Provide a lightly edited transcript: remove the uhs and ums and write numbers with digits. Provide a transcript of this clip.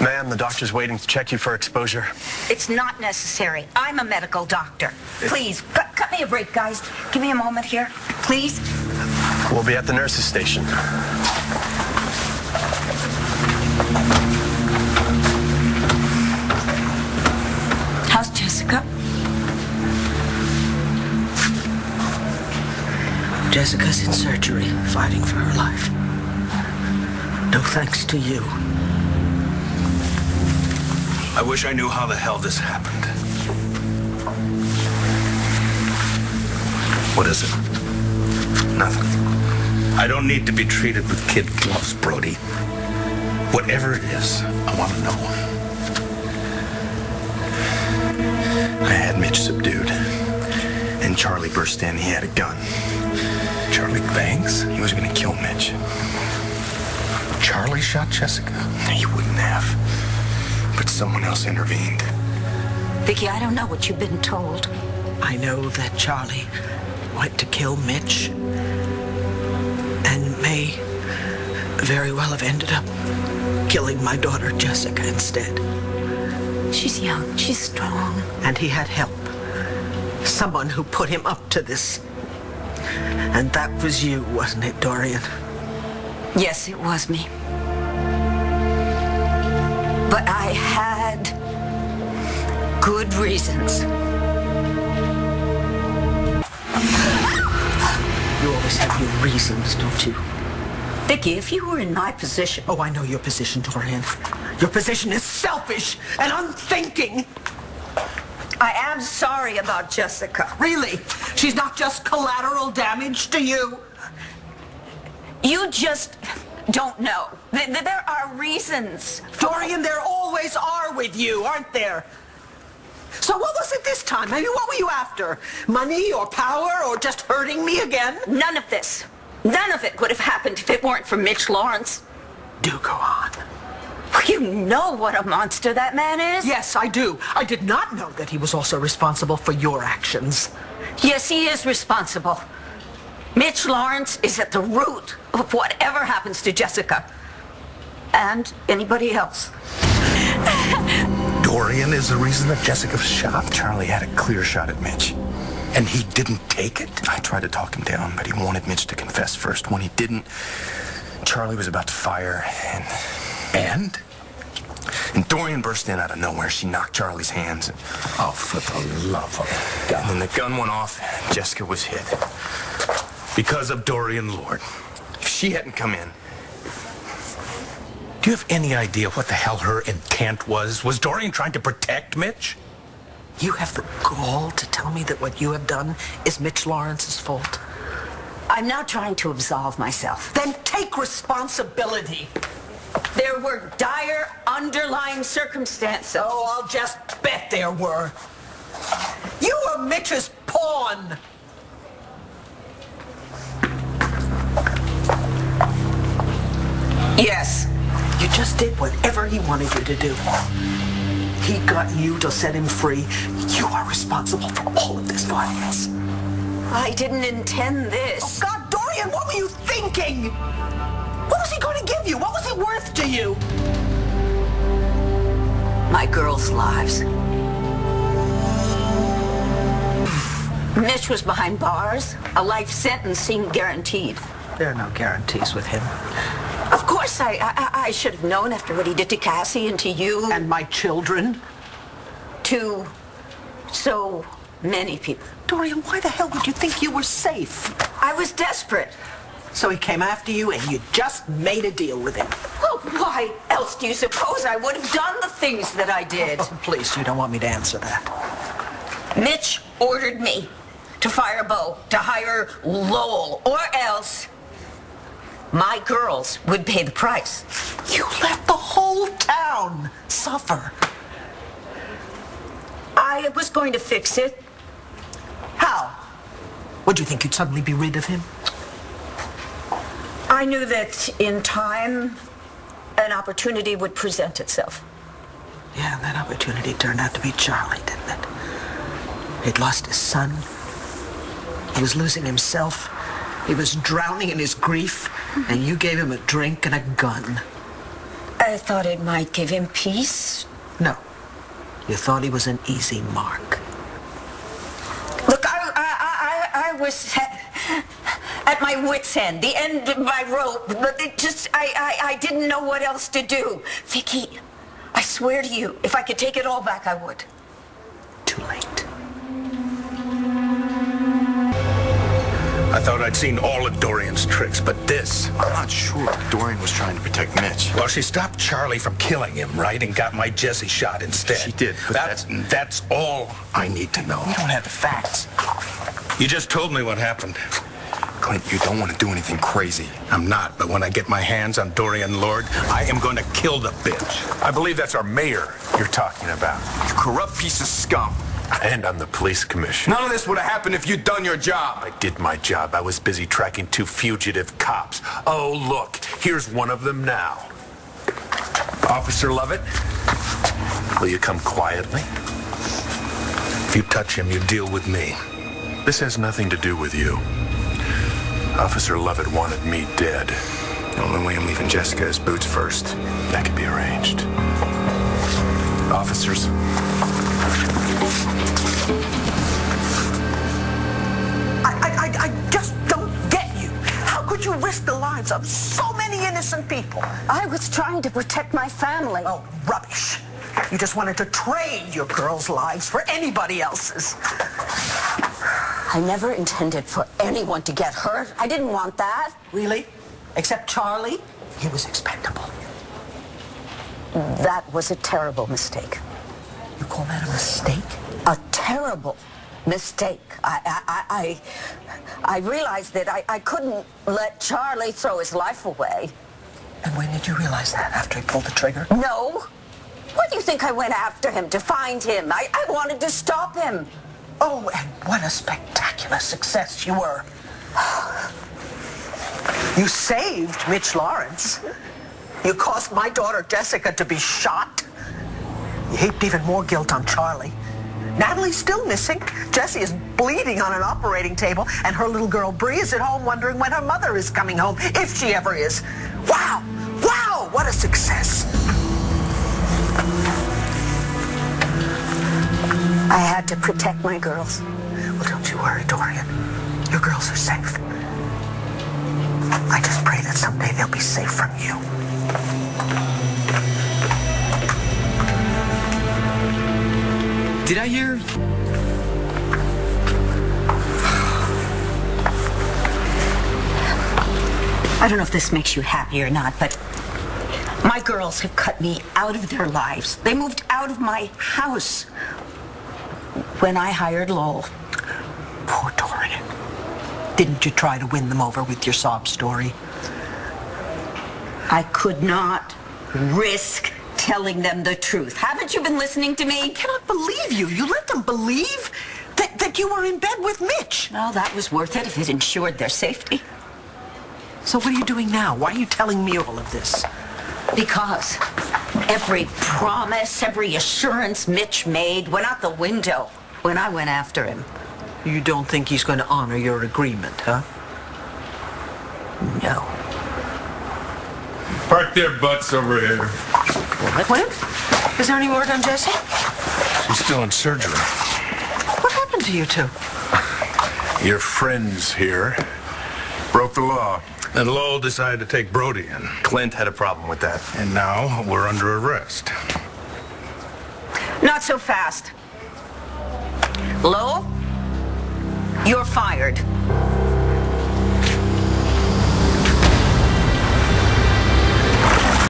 Ma'am, the doctor's waiting to check you for exposure. It's not necessary. I'm a medical doctor. Please, cut me a break, guys. Give me a moment here, please. We'll be at the nurse's station. How's Jessica? Jessica's in surgery, fighting for her life. No thanks to you. I wish I knew how the hell this happened. What is it? Nothing. I don't need to be treated with kid gloves, Brody. Whatever it is, I want to know. I had Mitch subdued, and Charlie burst in. He had a gun. Charlie Banks? He was going to kill Mitch. Charlie shot Jessica? He wouldn't have. But someone else intervened. Viki, I don't know what you've been told. I know that Charlie went to kill Mitch and may very well have ended up killing my daughter Jessica instead. She's young, she's strong. And he had help. Someone who put him up to this. And that was you, wasn't it, Dorian? Yes, it was me. But I had good reasons. You always have your reasons, don't you? Viki, if you were in my position... Oh, I know your position, Dorian. Your position is selfish and unthinking. I am sorry about Jessica. Really? She's not just collateral damage to you? You just don't know. There are reasons. Dorian, there always are with you, aren't there? So what was it this time? I mean, what were you after? Money or power or just hurting me again? None of this. None of it would have happened if it weren't for Mitch Lawrence. Do go on. You know what a monster that man is? Yes, I do. I did not know that he was also responsible for your actions. Yes, he is responsible. Mitch Lawrence is at the root of whatever happens to Jessica. And anybody else. Dorian is the reason that Jessica was shot? Charlie had a clear shot at Mitch. And he didn't take it? I tried to talk him down, but he wanted Mitch to confess first. When he didn't, Charlie was about to fire, And Dorian burst in out of nowhere. She knocked Charlie's hands. Oh, for the love of God. And then the gun went off. Jessica was hit. Because of Dorian Lord. If she hadn't come in... Do you have any idea what the hell her intent was? Was Dorian trying to protect Mitch? You have the gall to tell me that what you have done is Mitch Lawrence's fault. I'm not trying to absolve myself. Then take responsibility. There were dire underlying circumstances. Oh, I'll just bet there were. You were Mitch's pawn. Yes. You just did whatever he wanted you to do. He got you to set him free. You are responsible for all of this violence. I didn't intend this. Oh, God, Dorian, what were you thinking? What was he going to give you? What was it worth to you? My girls' lives. Mitch was behind bars. A life sentence seemed guaranteed. There are no guarantees with him. Of course, I should have known after what he did to Cassie and to you. And my children. To so many people. Dorian, why the hell would you think you were safe? I was desperate. So he came after you and you just made a deal with him. Well, why else do you suppose I would have done the things that I did? Oh, please, you don't want me to answer that. Mitch ordered me to fire Bo, to hire Lowell, or else my girls would pay the price. You let the whole town suffer. I was going to fix it. How? Would you think you'd suddenly be rid of him? I knew that in time, an opportunity would present itself. Yeah, and that opportunity turned out to be Charlie, didn't it? He'd lost his son. He was losing himself. He was drowning in his grief, and you gave him a drink and a gun. I thought it might give him peace. No. You thought he was an easy mark. Look, I was at my wit's end, the end of my rope, but it just, I didn't know what else to do. Viki, I swear to you, if I could take it all back, I would. Too late. I thought I'd seen all of Dorian's tricks, but this... I'm not sure. Dorian was trying to protect Mitch. Well, she stopped Charlie from killing him, right? And got my Jesse shot instead. She did, but that's all I need to know. We don't have the facts. You just told me what happened. Clint, you don't want to do anything crazy. I'm not, but when I get my hands on Dorian Lord, I am going to kill the bitch. I believe that's our mayor you're talking about. You corrupt piece of scum. And I'm the police commissioner. None of this would have happened if you'd done your job. I did my job. I was busy tracking 2 fugitive cops. Oh, look, here's one of them now. Officer Lovett, will you come quietly? If you touch him, you deal with me. This has nothing to do with you. Officer Lovett wanted me dead. The only way I'm leaving Jessica is boots first. That can be arranged. Officers. I just don't get you. How could you risk the lives of so many innocent people? I was trying to protect my family. Oh, rubbish. You just wanted to trade your girls' lives for anybody else's. I never intended for anyone to get hurt. I didn't want that. Really? Except Charlie? He was expendable. That was a terrible mistake. You call that a mistake? A terrible mistake. I realized that I couldn't let Charlie throw his life away. And when did you realize that? After he pulled the trigger? No. What do you think I went after him, to find him? I wanted to stop him. Oh, and what a spectacular success you were. You saved Mitch Lawrence. You caused my daughter Jessica to be shot. You heaped even more guilt on Charlie. Natalie's still missing. Jessie is bleeding on an operating table, and her little girl Bree is at home wondering when her mother is coming home, if she ever is. Wow! Wow! What a success! I had to protect my girls. Well, don't you worry, Dorian. Your girls are safe. I just pray that someday they'll be safe from you. Did I hear? I don't know if this makes you happy or not, but my girls have cut me out of their lives. They moved out of my house when I hired Lowell. Poor Dorian. Didn't you try to win them over with your sob story? I could not risk telling them the truth. Haven't you been listening to me? I cannot believe you. You let them believe that you were in bed with Mitch. Well, that was worth it if it ensured their safety. So what are you doing now? Why are you telling me all of this? Because every promise, every assurance Mitch made went out the window when I went after him. You don't think he's going to honor your agreement, huh? No. Park their butts over here. Clint? Is there any word on Jessie? She's still in surgery. What happened to you two? Your friends here broke the law. And Lowell decided to take Brody in. Clint had a problem with that. And now we're under arrest. Not so fast. Lowell, you're fired.